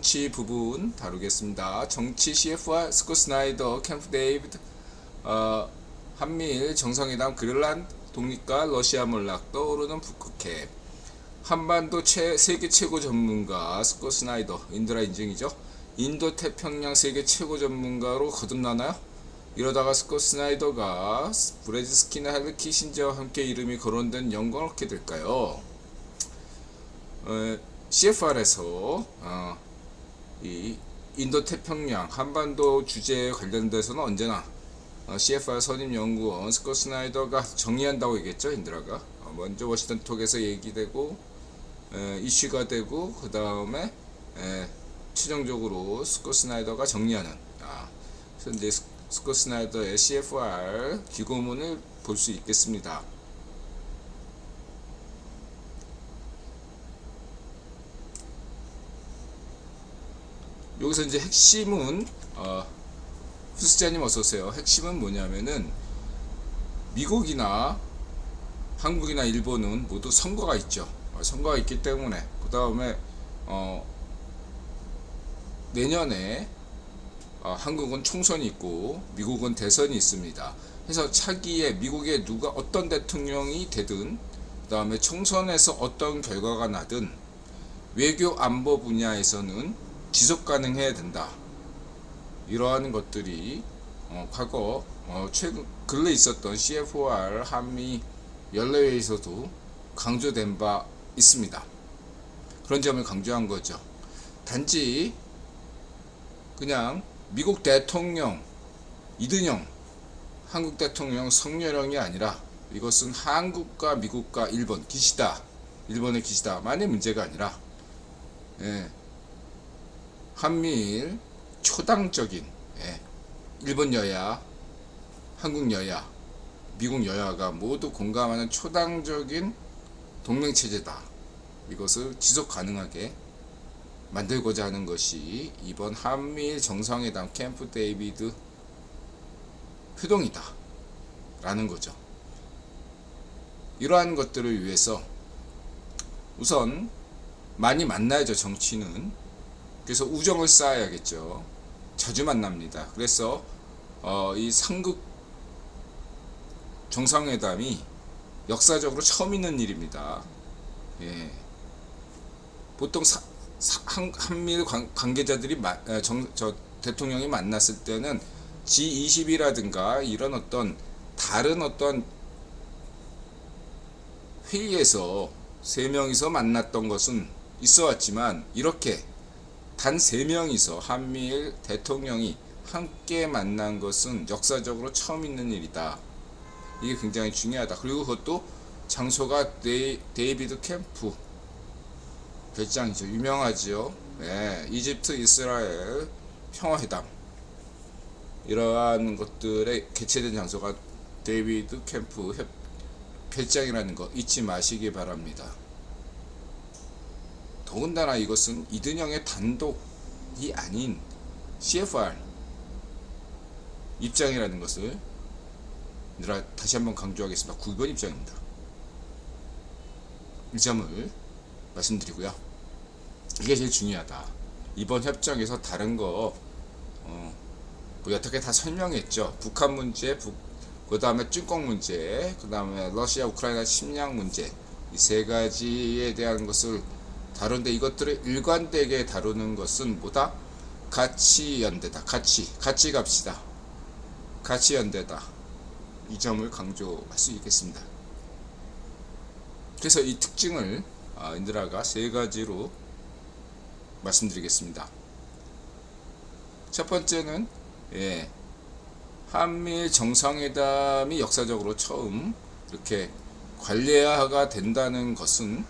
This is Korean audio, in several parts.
정치 부분 다루겠습니다. 정치 CFR, 스콧 스나이더, 캠프 데이비드, 한미일 정상회담, 그린란드 독립과 러시아 몰락, 떠오르는 북극해, 한반도 세계 최고 전문가 스콧 스나이더, 인드라 인증이죠. 인도 태평양 세계 최고 전문가로 거듭나나요? 이러다가 스콧 스나이더가 브레즈스키나 헨리 키신저와 함께 이름이 거론된 영광을 얻게 될까요? CFR에서 이 인도 태평양 한반도 주제에 관련돼서는 언제나 CFR 선임연구원 스콧 스나이더가 정리한다고 얘기했죠. 인드라가 먼저 워싱턴 톡에서 얘기되고 이슈가 되고 그 다음에 최종적으로 스콧 스나이더가 정리하는 그래서 이제 스콧 스나이더의 CFR 기고문을 볼 수 있겠습니다. 여기서 이제 핵심은 후스자님 어서오세요. 핵심은 뭐냐면은 미국이나 한국이나 일본은 모두 선거가 있죠. 선거가 있기 때문에 그 다음에 내년에 한국은 총선이 있고 미국은 대선이 있습니다. 그래서 차기에 미국에 누가 어떤 대통령이 되든 그 다음에 총선에서 어떤 결과가 나든 외교 안보 분야에서는 지속 가능해야 된다. 이러한 것들이 과거 최근 근래 있었던 CFR 한미 연례회에서도 강조된 바 있습니다. 그런 점을 강조한 거죠. 단지 그냥 미국 대통령 이든영, 한국 대통령 성렬영이 아니라 이것은 한국과 미국과 일본 기시다, 일본의 기시다만의 문제가 아니라 한미일 초당적인 일본 여야, 한국 여야, 미국 여야가 모두 공감하는 초당적인 동맹체제다. 이것을 지속 가능하게 만들고자 하는 것이 이번 한미일 정상회담 캠프 데이비드 회동이다 라는 거죠. 이러한 것들을 위해서 우선 많이 만나야죠. 정치는. 그래서 우정을 쌓아야겠죠. 자주 만납니다. 그래서 이 삼국 정상회담이 역사적으로 처음 있는 일입니다. 보통 한미일 관계자들이 대통령이 만났을 때는 G20이라든가 이런 다른 회의에서 세 명이서 만났던 것은 있어 왔지만 이렇게 단 3명이서 한미일 대통령이 함께 만난 것은 역사적으로 처음 있는 일이다. 이게 굉장히 중요하다. 그리고 그것도 장소가 데이비드 캠프 별장이죠. 유명하지요. 이집트 이스라엘 평화회담 이러한 것들에 개최된 장소가 데이비드 캠프 별장이라는 거 잊지 마시기 바랍니다. 더군다나 이것은 이든영의 단독이 아닌 CFR 입장이라는 것을 다시 한번 강조하겠습니다. 9번 입장입니다. 이 점을 말씀드리고요. 이게 제일 중요하다. 이번 협정에서 다른 거 여태까지 다 설명했죠. 북한 문제, 그 다음에 중국 문제, 그 다음에 러시아 우크라이나 침략 문제, 이 세 가지에 대한 것을 다른데 이것들을 일관되게 다루는 것은 뭐다? 가치 연대다. 같이 갑시다. 가치 연대다. 이 점을 강조할 수 있겠습니다. 그래서 이 특징을 인드라가 3가지로 말씀드리겠습니다. 첫 번째는 한미일 정상회담이 역사적으로 처음 이렇게 관례화가 된다는 것은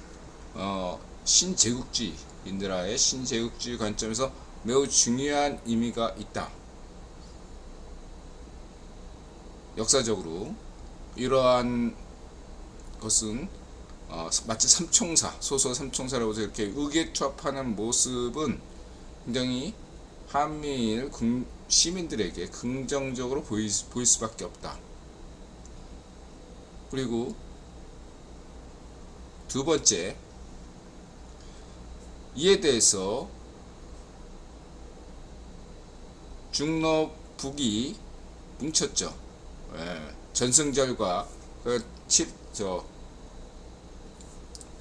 신제국주의, 인드라의 신제국주의 관점에서 매우 중요한 의미가 있다. 역사적으로 이러한 것은 마치 삼총사, 소설 삼총사라고 해서 이렇게 의기투합하는 모습은 굉장히 한미일 시민들에게 긍정적으로 보일 수밖에 없다. 그리고 두 번째, 이에 대해서 중러 북이 뭉쳤죠. 전승절과 그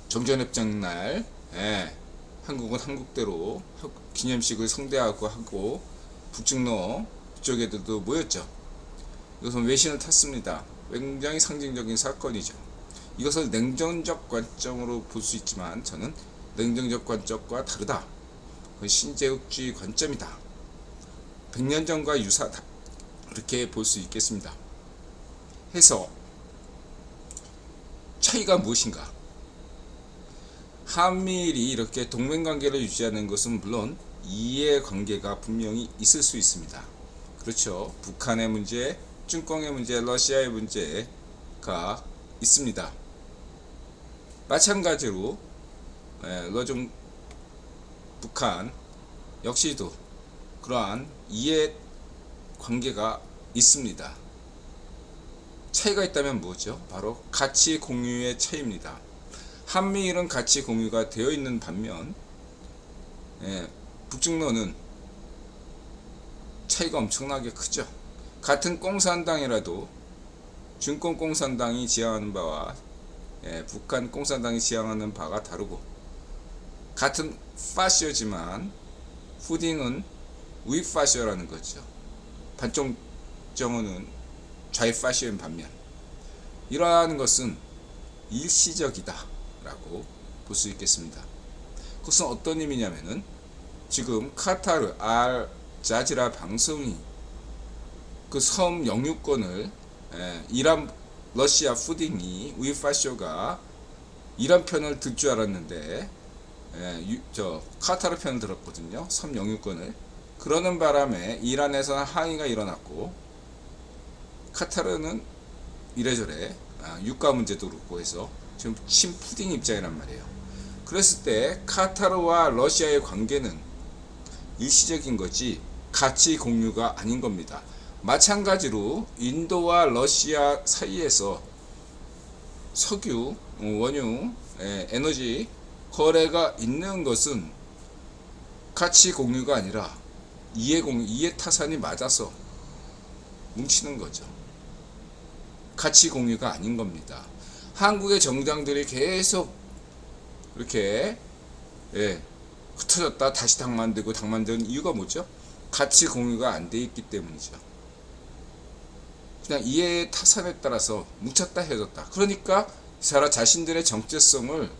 정전협정 날 한국은 한국대로 기념식을 성대하고 하고 북중러 쪽에도 모였죠. 이것은 외신을 탔습니다. 굉장히 상징적인 사건이죠. 이것을 냉정적 관점으로 볼 수 있지만 저는 냉정적 관점과 다르다. 그건 신제국주의 관점이다. 100년 전과 유사하다. 이렇게 볼 수 있겠습니다. 해서 차이가 무엇인가? 한미일이 이렇게 동맹관계를 유지하는 것은 물론 이해관계가 분명히 있을 수 있습니다. 그렇죠. 북한의 문제, 중공의 문제, 러시아의 문제가 있습니다. 마찬가지로 러중 북한 역시도 그러한 이해관계가 있습니다. 차이가 있다면 뭐죠? 바로 가치 공유의 차이입니다. 한미일은 가치 공유가 되어 있는 반면 북중러는 차이가 엄청나게 크죠. 같은 공산당이라도 중공 공산당이 지향하는 바와 북한 공산당이 지향하는 바가 다르고, 같은 파시오지만 후딩은 우익 파시오라는 거죠. 반쪽 정원은 좌익 파시오인 반면, 이러한 것은 일시적이다 라고 볼 수 있겠습니다. 그것은 어떤 의미냐면은 지금 카타르 알자지라 방송이 그 섬 영유권을 이란 러시아 푸딩이 우익 파시오가 이란 편을 들 줄 알았는데 카타르 편을 들었거든요. 섬 영유권을. 그러는 바람에 이란에서는 항의가 일어났고, 카타르는 이래저래 유가 문제도 그렇고 해서 지금 친푸딩 입장이란 말이에요. 그랬을 때 카타르와 러시아의 관계는 일시적인 거지 가치 공유가 아닌 겁니다. 마찬가지로 인도와 러시아 사이에서 석유, 원유, 에너지 거래가 있는 것은 가치 공유가 아니라 이해 타산이 맞아서 뭉치는 거죠. 가치 공유가 아닌 겁니다. 한국의 정당들이 계속 이렇게 흩어졌다 다시 당 만드는 이유가 뭐죠? 가치 공유가 안 돼 있기 때문이죠. 그냥 이해 타산에 따라서 뭉쳤다 헤어졌다. 그러니까 이 사람 자신들의 정체성을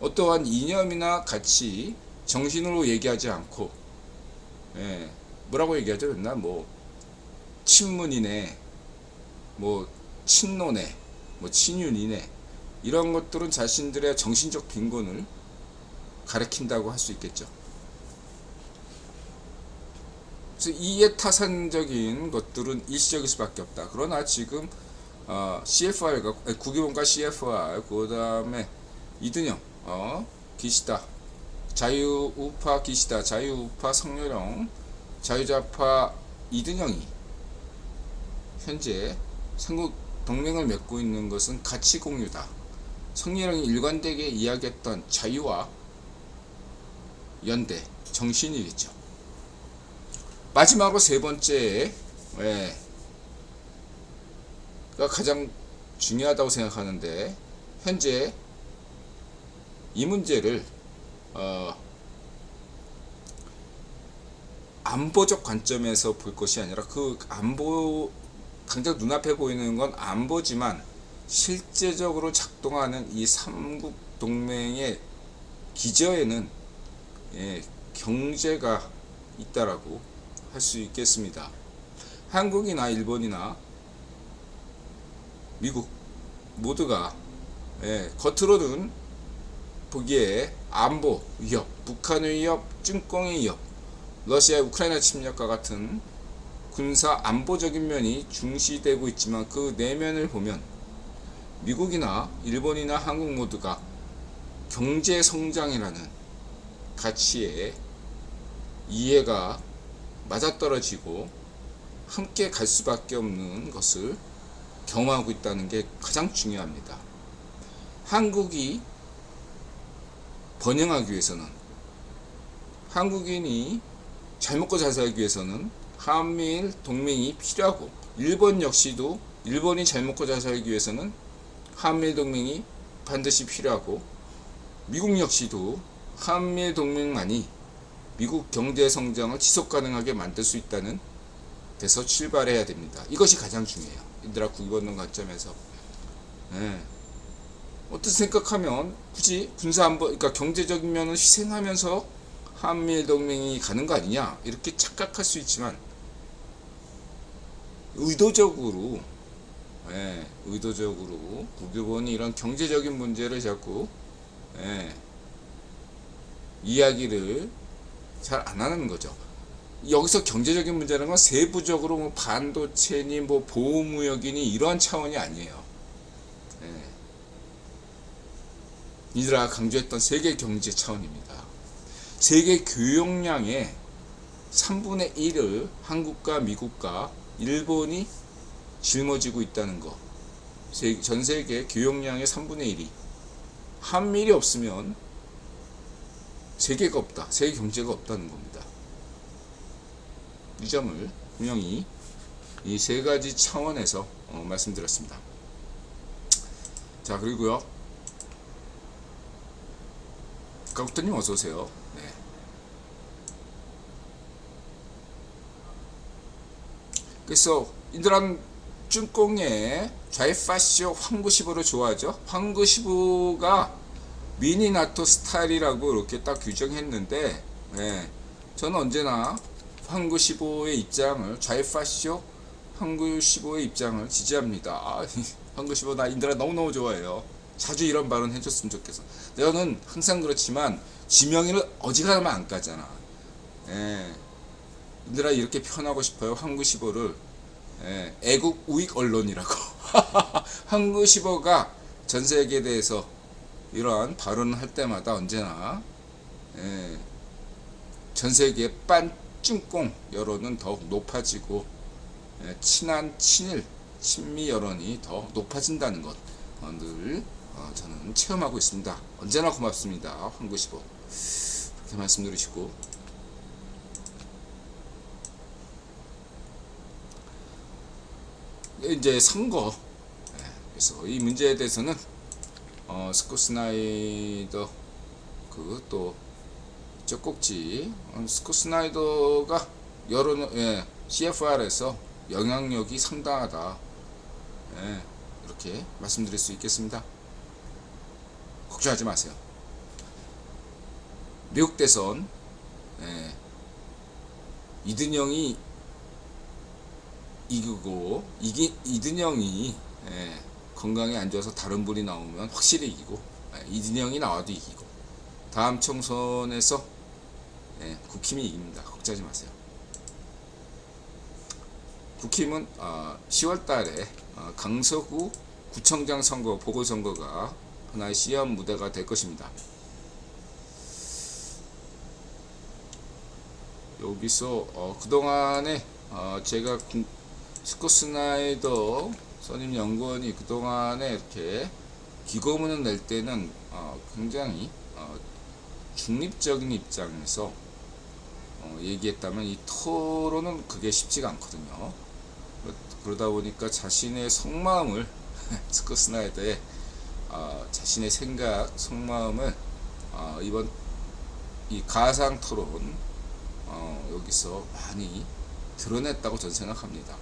어떠한 이념이나 가치, 정신으로 얘기하지 않고 뭐라고 얘기하죠? 맨날 뭐 친문이네, 뭐 친노네, 뭐 친윤이네, 이런 것들은 자신들의 정신적 빈곤을 가리킨다고 할 수 있겠죠. 그래서 이해타산적인 것들은 일시적일 수밖에 없다. 그러나 지금 CFR과 국유본과 CFR, 그 다음에 이든영, 기시다, 자유우파 기시다, 자유우파 성렬영, 자유좌파 이든영이 현재 삼국 동맹을 맺고 있는 것은 가치 공유다. 성렬영이 일관되게 이야기했던 자유와 연대, 정신이겠죠. 마지막으로 세 번째, 가 가장 중요하다고 생각하는데, 현재 이 문제를 안보적 관점에서 볼 것이 아니라, 그 안보, 당장 눈앞에 보이는 건 안보지만 실제적으로 작동하는 이 삼국 동맹의 기저에는 경제가 있다라고 할 수 있겠습니다. 한국이나 일본이나 미국 모두가 겉으로는 보기에 안보 위협, 북한의 위협, 중공의 위협, 러시아의 우크라이나 침략과 같은 군사 안보적인 면이 중시되고 있지만, 그 내면을 보면 미국이나 일본이나 한국 모두가 경제 성장이라는 가치에 이해가 맞아떨어지고 함께 갈 수밖에 없는 것을 경험하고 있다는 게 가장 중요합니다. 한국이 번영하기 위해서는, 한국인이 잘 먹고 잘 살기 위해서는 한미일 동맹이 필요하고, 일본 역시도 일본이 잘 먹고 잘 살기 위해서는 한미일 동맹이 반드시 필요하고, 미국 역시도 한미일 동맹만이 미국 경제 성장을 지속 가능하게 만들 수 있다는 데서 출발해야 됩니다. 이것이 가장 중요해요. 인드라 국익원론 관점에서. 네. 어떻게 생각하면 굳이 군사 안보, 그러니까 경제적인 면을 희생하면서 한미일 동맹이 가는 거 아니냐 이렇게 착각할 수 있지만, 의도적으로 북일본이 이런 경제적인 문제를 자꾸 이야기를 잘 안 하는 거죠. 여기서 경제적인 문제라는 건 세부적으로 뭐 반도체니 뭐 보호무역이니 이러한 차원이 아니에요. 이들아 강조했던 세계 경제 차원입니다. 세계 교역량의 3분의 1을 한국과 미국과 일본이 짊어지고 있다는 거. 전 세계 교역량의 3분의 1이 한미일이 없으면 세계가 없다. 세계 경제가 없다는 겁니다. 이 점을 분명히 이 세 가지 차원에서 말씀드렸습니다. 자, 그리고요. 가국터님 어서오세요. 네. 그래서 이들은 쭈꽁의 좌이파시오 황구시보를 좋아하죠. 황구시보가 미니 나토 스타일이라고 이렇게 딱 규정했는데, 저는 언제나 황구시보의 입장을, 좌이파시오 황구시보의 입장을 지지합니다. 황구시보 나 인드라 너무너무 좋아해요. 자주 이런 발언 해줬으면 좋겠어. 저는 항상 그렇지만 지명이를 어지간하면 안 까잖아. 인드라 이렇게 표현하고 싶어요. 황구시보를 애국 우익 언론이라고. 황구시보가 전 세계에 대해서 이러한 발언을 할 때마다 언제나 전 세계의 빤쭈꽁 여론은 더욱 높아지고, 친한 친일 친미 여론이 더 높아진다는 것 늘 저는 체험하고 있습니다. 언제나 고맙습니다. 황구시보. 그렇게 말씀드리시고, 이제 선거. 그래서 이 문제에 대해서는 스콧 스나이더 또 이쪽 꼭지 스콧 스나이더가 여론 CFR에서 영향력이 상당하다. 이렇게 말씀드릴 수 있겠습니다. 걱정하지 마세요. 미국 대선 이든영이 이기고, 이든영이 건강이 안 좋아서 다른 분이 나오면 확실히 이기고, 이든영이 나와도 이기고, 다음 총선에서 국힘이 이깁니다. 걱정하지 마세요. 국힘은 10월 달에 강서구 구청장 선거, 보궐선거가 하나의 시험 무대가 될 것입니다. 여기서 그동안에 제가 스콧 스나이더 선임 연구원이 그동안에 이렇게 기고문을 낼 때는 굉장히 중립적인 입장에서 얘기했다면, 이 토론은 그게 쉽지가 않거든요. 그러다 보니까 자신의 속마음을 스콧 스나이더의 자신의 생각, 속마음을 이번 이 가상 토론 여기서 많이 드러냈다고 저는 생각합니다.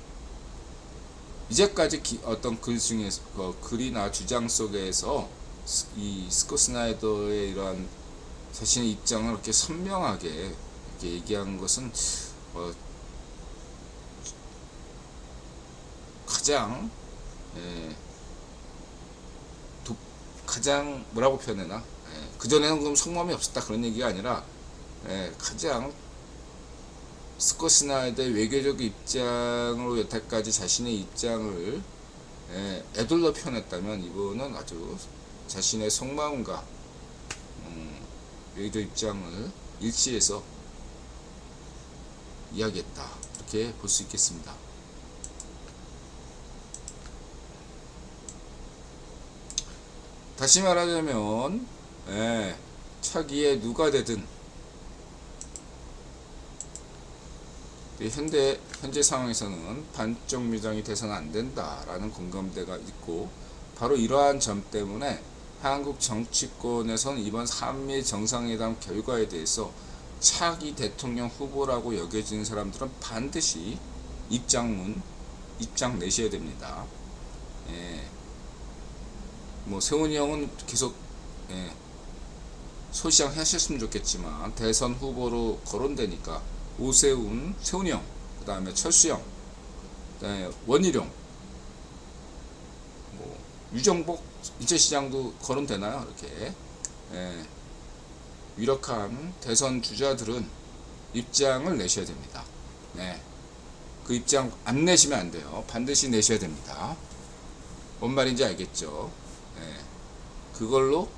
이제까지 어떤 글 중에서 글이나 주장 속에서 이 스콧 스나이더의 이러한 자신의 입장을 이렇게 선명하게 이렇게 얘기한 것은 가장 뭐라고 표현하나, 그전에는 그럼 속마음이 없었다 그런 얘기가 아니라 가장 스콧 스나이더의 외교적 입장으로 여태까지 자신의 입장을 애둘러 표현했다면, 이번은 아주 자신의 속마음과 외교적 입장을 일치해서 이야기했다, 이렇게 볼 수 있겠습니다. 다시 말하자면 차기에 누가 되든 현재 상황에서는 반쪽 무장이 돼서는 안 된다라는 공감대가 있고, 바로 이러한 점 때문에 한국 정치권에서는 이번 3일 정상회담 결과에 대해서 차기 대통령 후보라고 여겨지는 사람들은 반드시 입장 내셔야 됩니다. 예. 뭐 세훈이 형은 계속 소시장 하셨으면 좋겠지만, 대선 후보로 거론되니까 오세훈, 세훈이 형, 그 다음에 철수형, 그 다음에 원희룡, 뭐 유정복 인천시장도 거론되나요? 이렇게 유력한 대선 주자들은 입장을 내셔야 됩니다. 네. 그 입장 안 내시면 안 돼요. 반드시 내셔야 됩니다. 뭔 말인지 알겠죠? 네. 그걸로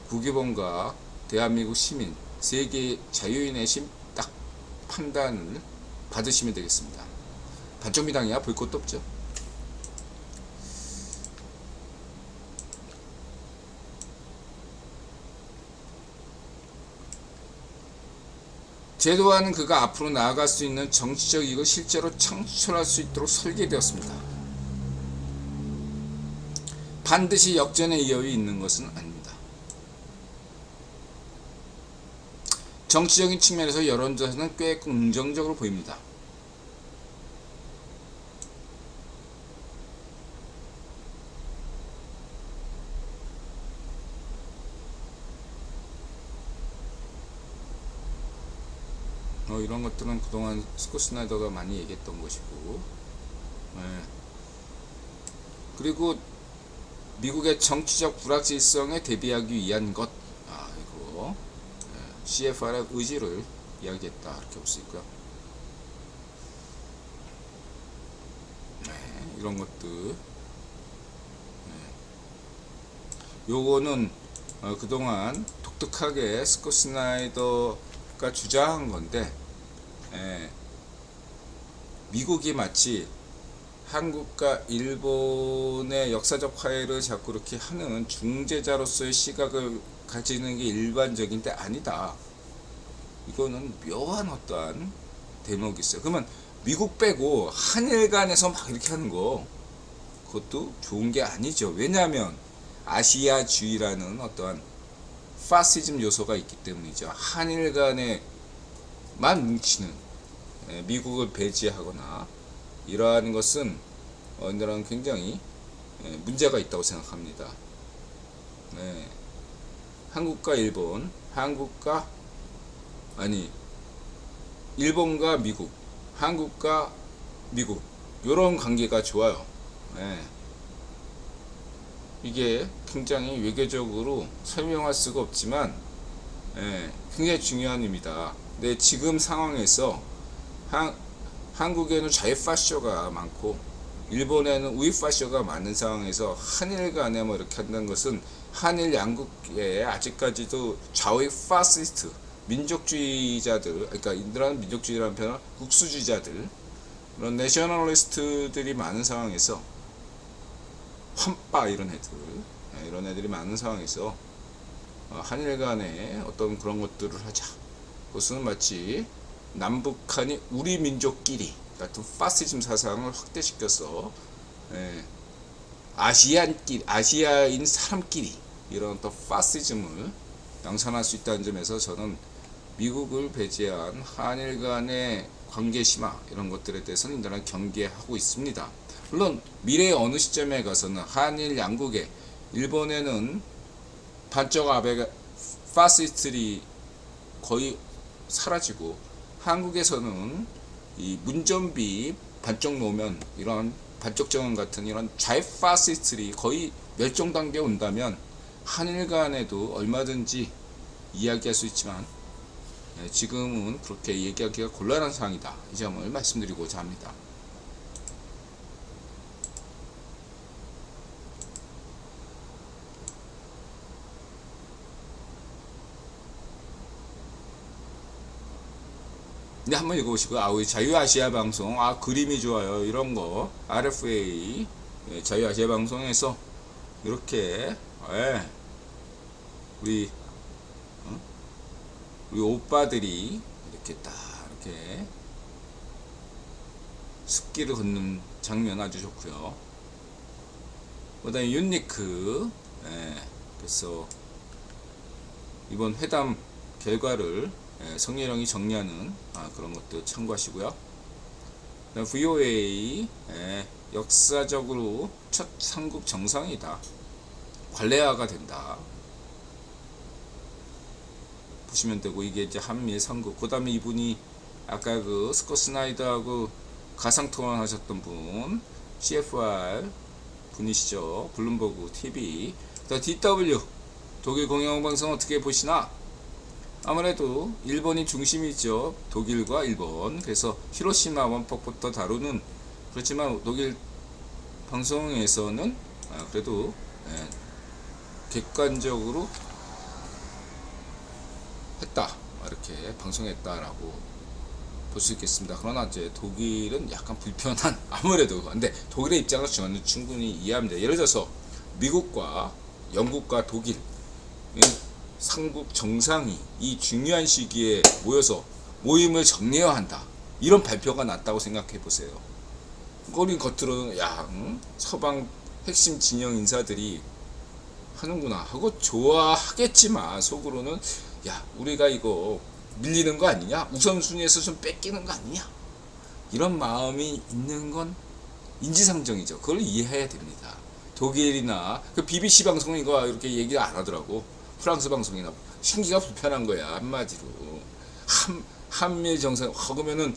국유본과 대한민국 시민, 세계 자유인의 딱 판단을 받으시면 되겠습니다. 반쪽미당이야 볼 것도 없죠. 제도화는 그가 앞으로 나아갈 수 있는 정치적 이익을 실제로 창출할 수 있도록 설계되었습니다. 반드시 역전의 이유이 있는 것은 아닙니다. 정치적인 측면에서 여론조사는 꽤 긍정적으로 보입니다. 이런 것들은 그동안 스콧 스나이더가 많이 얘기했던 것이고, 그리고 미국의 정치적 불확실성에 대비하기 위한 것, 이거 CFR의 의지를 이야기했다, 이렇게 볼 수 있고요. 이런 것들, 요거는 그동안 독특하게 스콧 스나이더가 주장한 건데, 미국이 마치 한국과 일본의 역사적 화해를 자꾸 이렇게 하는 중재자로서의 시각을 가지는 게 일반적인데 아니다. 이거는 묘한 어떠한 대목이 있어요. 그러면 미국 빼고 한일 간에서 막 이렇게 하는 거, 그것도 좋은 게 아니죠. 왜냐하면 아시아주의라는 어떠한 파시즘 요소가 있기 때문이죠. 한일 간에만 뭉치는, 미국을 배제하거나 이러한 것은 저는 굉장히 문제가 있다고 생각합니다. 한국과 일본, 일본과 미국, 한국과 미국, 이런 관계가 좋아요. 이게 굉장히 외교적으로 설명할 수가 없지만 굉장히 중요한 의미다. 근데 지금 상황에서 한국에는 좌익파쇼가 많고 일본에는 우익파쇼가 많은 상황에서 한일 간에 뭐 이렇게 한다는 것은 한일 양국에 아직까지도 좌익 파시스트 민족주의자들, 그러니까 이들은 민족주의라는 표현은 국수주의자들, 그런 내셔널리스트들이 많은 상황에서, 환빠 이런 애들이 많은 상황에서 한일 간에 어떤 그런 것들을 하자. 그것은 마치 남북한이 우리 민족끼리 같은 파시즘 사상을 확대시켜서 아시아인 사람끼리 이런 또 파시즘을 양산할 수 있다는 점에서 저는 미국을 배제한 한일 간의 관계 심화 이런 것들에 대해서는 인단한 경계하고 있습니다. 물론 미래의 어느 시점에 가서는 한일 양국에, 일본에는 반쪽 아베가 파시스트들이 거의 사라지고, 한국에서는 이 문전비 반쪽 노면, 이런 반쪽 정원 같은 이런 좌익 파시스트들이 거의 멸종 단계에 온다면 한일 간에도 얼마든지 이야기할 수 있지만 지금은 그렇게 얘기하기가 곤란한 상황이다. 이 점을 말씀드리고자 합니다. 근데 한번 읽어보시고, 우리 자유아시아 방송, 그림이 좋아요, 이런 거, RFA, 자유아시아 방송에서 이렇게, 우리 오빠들이 이렇게 딱, 이렇게 숲길을 걷는 장면 아주 좋고요. 그다음에 윤리크, 그래서 이번 회담 결과를 성렬형이 정리하는 그런 것도 참고하시고요. VOA, 역사적으로 첫 삼국 정상이다. 관례화가 된다. 보시면 되고, 이게 이제 한미일 삼국. 그 다음에 이분이 아까 그 스콧 스나이더하고 가상통화 하셨던 분, CFR 분이시죠. 블룸버그 TV. DW, 독일 공영방송 어떻게 보시나? 아무래도 일본이 중심이죠. 독일과 일본. 그래서 히로시마 원폭부터 다루는, 그렇지만 독일 방송에서는 그래도 객관적으로 했다, 이렇게 방송했다라고 볼 수 있겠습니다. 그러나 이제 독일은 약간 불편한, 아무래도. 근데 독일의 입장을 저는 충분히 이해합니다. 예를 들어서 미국과 영국과 독일 삼국 정상이 이 중요한 시기에 모여서 모임을 정례화 한다, 이런 발표가 났다고 생각해 보세요. 우리 겉으로는 서방 핵심 진영 인사들이 하는구나 하고 좋아하겠지만, 속으로는 우리가 이거 밀리는 거 아니냐, 우선순위에서 좀 뺏기는 거 아니냐, 이런 마음이 있는 건 인지상정이죠. 그걸 이해해야 됩니다. 독일이나 그 BBC 방송은 이거 이렇게 얘기를 안 하더라고. 프랑스 방송이나 신기가 불편한 거야, 한마디로. 한미일 정상 그러면은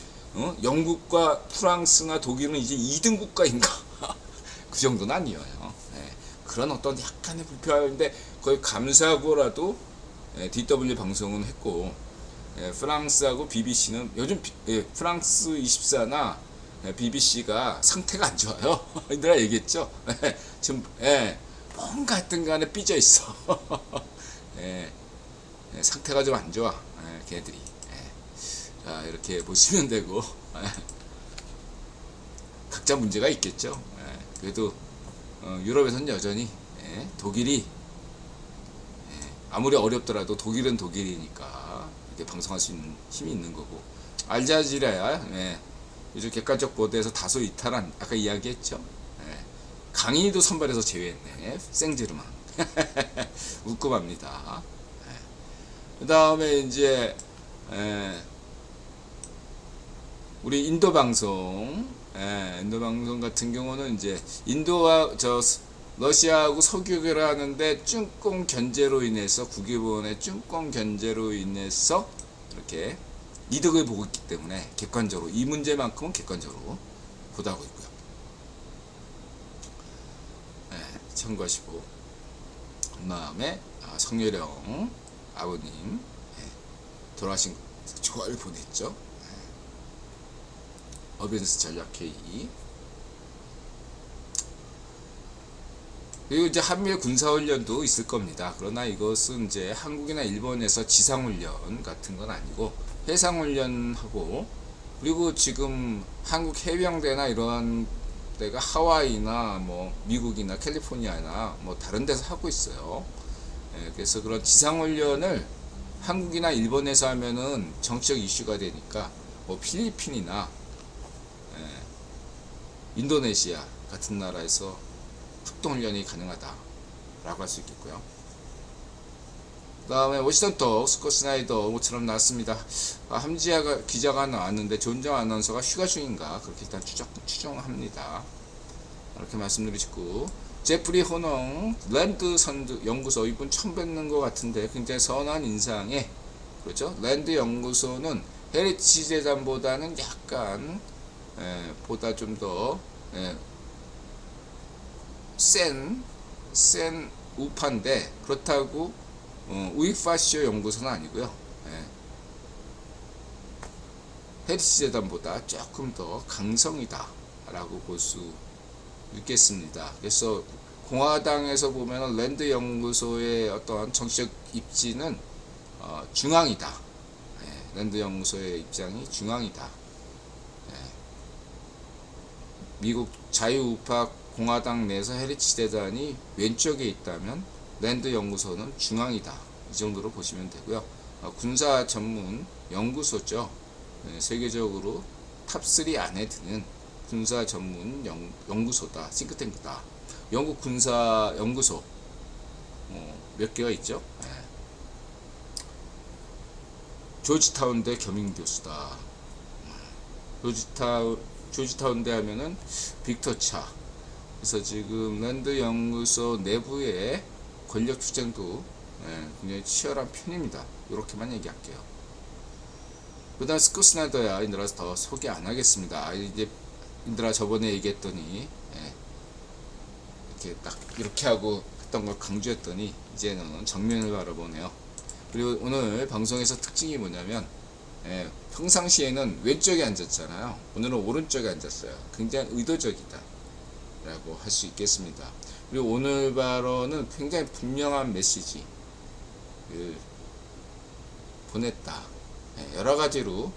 영국과 프랑스나 독일은 이제 2등 국가인가? 그 정도는 아니에요. 그런 어떤 약간의 불편한데 거의 감사하고라도 DW 방송은 했고, 프랑스하고 BBC는 요즘 프랑스 24나 BBC가 상태가 안 좋아요. 내가 얘기했죠. 지금 뭔가 하여튼 간에 삐져 있어. 상태가 좀 안 좋아, 걔들이. 자, 이렇게 보시면 되고, 각자 문제가 있겠죠. 그래도 유럽에서는 여전히 독일이 아무리 어렵더라도 독일은 독일이니까 이렇게 방송할 수 있는 힘이 있는 거고, 알자지라야 요즘 객관적 보도에서 다소 이탈한, 아까 이야기했죠. 강인이도 선발해서 제외했네, 생제르만. 웃고 맙니다. 그 다음에 이제 우리 인도 방송, 인도 방송 같은 경우는 이제 인도와 러시아하고 석유를 하는데 쭝공 견제로 인해서, 국유본의 쭝공 견제로 인해서 이렇게 이득을 보고 있기 때문에 객관적으로 이 문제만큼은 객관적으로 보도하고 있고요. 참고하시고, 그 다음에 성렬형 아버님 돌아가신 거 좋아를 보냈죠. 어벤져스 전략회의. 그리고 이제 한미일 군사훈련도 있을 겁니다. 그러나 이것은 이제 한국이나 일본에서 지상훈련 같은 건 아니고 해상훈련하고, 그리고 지금 한국 해병대나 이러한 데가 하와이나 뭐 미국이나 캘리포니아나 뭐 다른 데서 하고 있어요. 그래서 그런 지상훈련을 한국이나 일본에서 하면은 정치적 이슈가 되니까 뭐 필리핀이나 인도네시아 같은 나라에서 합동훈련이 가능하다라고 할 수 있겠고요. 그 다음에 워싱턴톡 스콧 스나이더 모처럼 나왔습니다. 함지아 기자가 나왔는데 조은정 아나운서가 휴가 중인가, 그렇게 일단 추정합니다. 이렇게 말씀드리고, 제프리 호농 랜드 선드 연구소, 이분 처음 뵙는 것 같은데 굉장히 선한 인상에, 그렇죠. 랜드 연구소는 헤리티지 재단보다는 약간 보다 좀 더 센 우파인데, 그렇다고 우익파시오 연구소는 아니고요. 헤리티지 재단보다 조금 더 강성이다 라고 볼 수 있겠습니다. 그래서 공화당에서 보면 랜드 연구소의 어떤 정치적 입지는 중앙이다. 랜드 연구소의 입장이 중앙이다. 미국 자유우파 공화당 내에서 헤리티지 재단이 왼쪽에 있다면 랜드 연구소는 중앙이다, 이 정도로 보시면 되고요. 군사 전문 연구소죠. 세계적으로 탑3 안에 드는 군사 전문 연구소다, 싱크탱크다. 영국 군사 연구소 몇 개가 있죠. 예. 조지타운대 겸임 교수다. 조지타운대 하면은 빅터 차. 그래서 지금 랜드 연구소 내부의 권력 투쟁도 굉장히 치열한 편입니다. 이렇게만 얘기할게요. 그 다음 스콧 스나이더야 인드라 더 소개 안 하겠습니다. 이제 인드라 저번에 얘기했더니 이렇게 딱 이렇게 하고 했던 걸 강조했더니 이제는 정면을 바라보네요. 그리고 오늘 방송에서 특징이 뭐냐면 평상시에는 왼쪽에 앉았잖아요. 오늘은 오른쪽에 앉았어요. 굉장히 의도적이다 라고 할 수 있겠습니다. 그리고 오늘 발언은 굉장히 분명한 메시지 보냈다. 여러가지로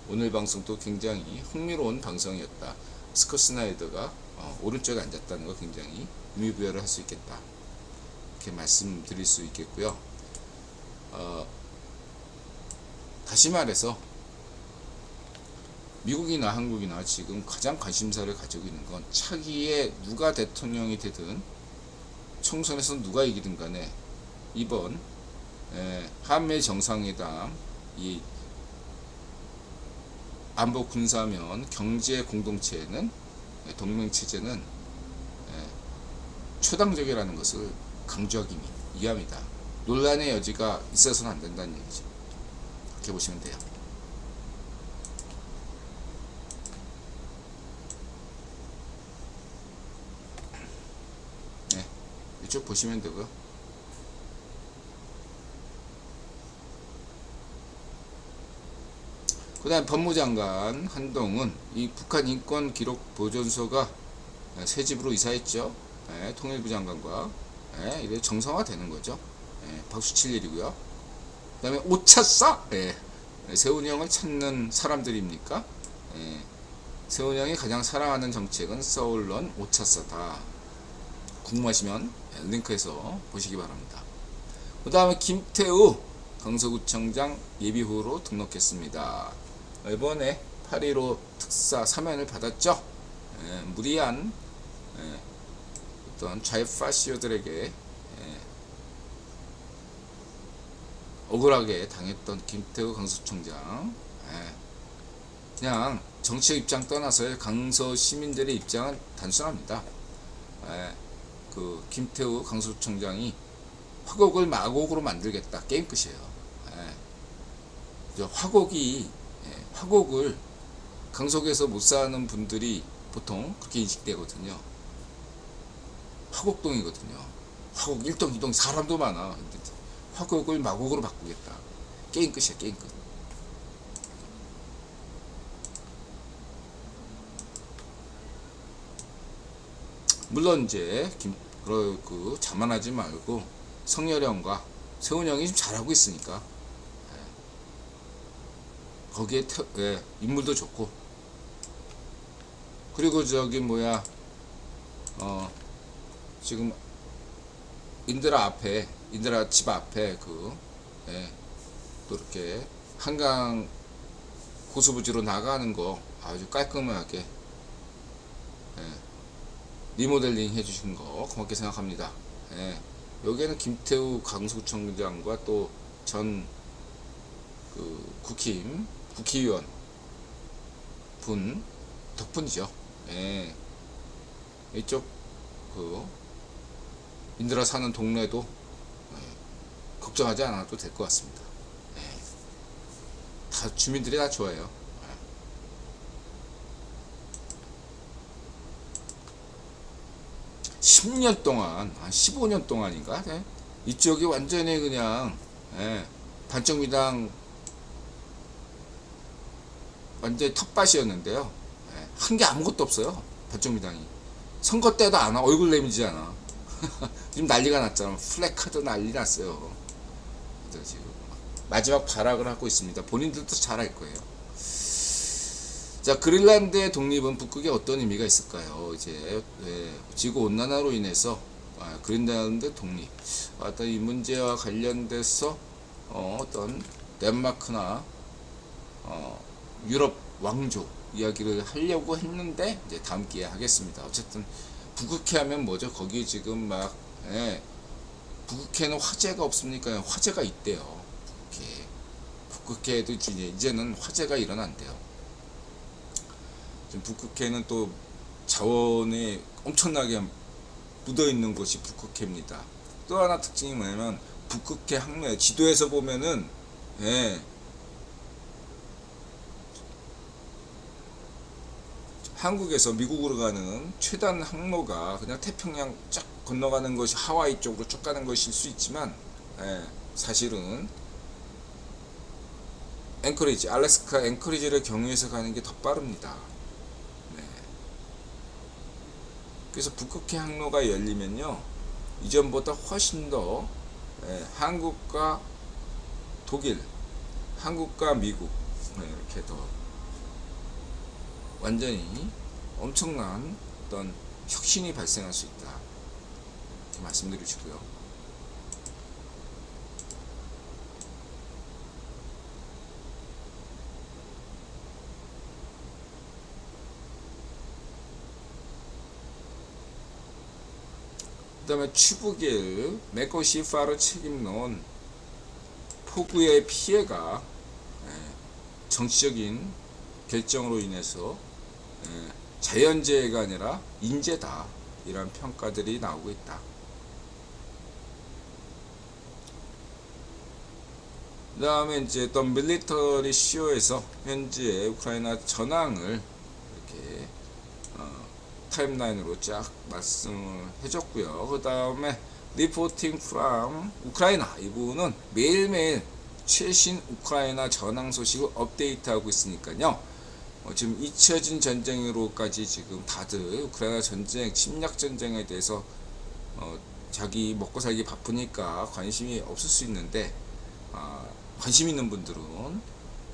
오늘 방송도 굉장히 흥미로운 방송이었다. 스콧 스나이더가 오른쪽에 앉았다는 거 굉장히 의미부여를 할 수 있겠다, 이렇게 말씀드릴 수 있겠고요. 다시 말해서 미국이나 한국이나 지금 가장 관심사를 가지고 있는 건 차기에 누가 대통령이 되든 총선에서 누가 이기든 간에 이번 한미 정상회담, 이 안보 군사면 경제 공동체는 동맹체제는 초당적이라는 것을 강조하기 위함이다. 논란의 여지가 있어서는 안 된다는 얘기죠. 그렇게 보시면 돼요. 이쪽 보시면 되고요. 그 다음 법무장관 한동훈, 이 북한 인권 기록 보존소가 새 집으로 이사했죠. 통일부 장관과 이래 정상화되는 거죠. 박수 칠 일이고요. 그 다음에 오차싸, 세훈이 형을 찾는 사람들입니까? 세훈이 형이 가장 사랑하는 정책은 서울론 오차싸다. 궁금하시면 링크에서 보시기 바랍니다. 그 다음에 김태우 강서구청장 예비후보로 등록했습니다. 이번에 8.15 특사 사면을 받았죠. 무리한 어떤 좌파시오들에게 억울하게 당했던 김태우 강서구청장, 그냥 정치적 입장 떠나서 강서 시민들의 입장은 단순합니다. 그 김태우 강서구청장이 화곡을 마곡으로 만들겠다, 게임 끝이에요. 화곡을 강석에서 못 사는 분들이 보통 그렇게 인식되거든요. 화곡동이거든요. 화곡 1동 2동 사람도 많아. 근데 화곡을 마곡으로 바꾸겠다, 게임 끝이야, 게임 끝. 물론 이제 그 자만하지 말고 성렬형과 세훈형이 좀 잘하고 있으니까 거기에 인물도 좋고, 그리고 저기 뭐야 지금 인드라 집 앞에 또 이렇게 한강 고수부지로 나가는 거 아주 깔끔하게 리모델링 해주신 거 고맙게 생각합니다. 여기에는 김태우 강서구청장과 또 전 국회의원 분 덕분이죠. 이쪽 인드라 사는 동네도 걱정하지 않아도 될 것 같습니다. 다 주민들이 다 좋아요. 10년 동안, 한 15년 동안인가? 이쪽이 완전히 그냥, 반정미당 완전히 텃밭이었는데요. 한 게 아무것도 없어요. 반정미당이. 선거 때도 안 와. 얼굴 내밀지 않아. 지금 난리가 났잖아. 플래카드 난리 났어요. 지금 마지막 발악을 하고 있습니다. 본인들도 잘 알 거예요. 자, 그린란드의 독립은 북극에 어떤 의미가 있을까요? 이제 지구 온난화로 인해서 그린란드 독립, 어떤 이 문제와 관련돼서 어떤 덴마크나 유럽 왕조 이야기를 하려고 했는데 이제 다음 기회에 하겠습니다. 어쨌든 북극해 하면 뭐죠? 거기 지금 막 예, 북극해는 화재가 없습니까? 화재가 있대요. 이렇게 북극해도 이제는 화재가 일어난대요. 지금 북극해는 또 자원이 엄청나게 묻어 있는 곳이 북극해입니다. 또 하나 특징이 뭐냐면 북극해 항로에 지도에서 보면은 예, 한국에서 미국으로 가는 최단 항로가 그냥 태평양 쫙 건너가는 것이 하와이 쪽으로 쭉 가는 것일 수 있지만 예, 사실은 앵커리지, 알래스카 앵커리지를 경유해서 가는 게 더 빠릅니다. 네. 그래서 북극해 항로가 열리면요 이전보다 훨씬 더 예, 한국과 독일, 한국과 미국 예, 이렇게 더 완전히 엄청난 어떤 혁신이 발생할 수 있다 이렇게 말씀드리시고요. 그 다음에 추부길 메코시파를 책임놓은 폭우의 피해가 정치적인 결정으로 인해서 자연재해가 아니라 인재다 이런 평가들이 나오고 있다. 그 다음에 이제 또 밀리터리 쇼에서 현재 우크라이나 전황을 이렇게 타임라인으로 쫙 말씀을 해줬고요. 그 다음에 리포팅 프롬 우크라이나 이 부분은 매일매일 최신 우크라이나 전황 소식을 업데이트하고 있으니까요. 지금 잊혀진 전쟁으로까지 지금 다들 우크라이나 전쟁, 침략 전쟁에 대해서 자기 먹고 살기 바쁘니까 관심이 없을 수 있는데 관심 있는 분들은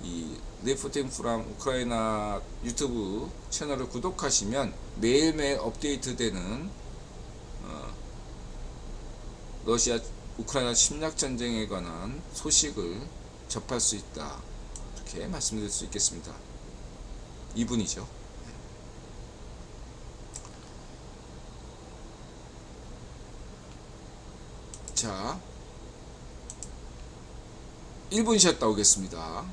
이 리포팅 프롬 우크라이나 유튜브 채널을 구독하시면 매일매일 업데이트되는 러시아 우크라이나 침략 전쟁에 관한 소식을 접할 수 있다 이렇게 말씀드릴 수 있겠습니다. 이분이죠. 자 1분 쉬었다 오겠습니다.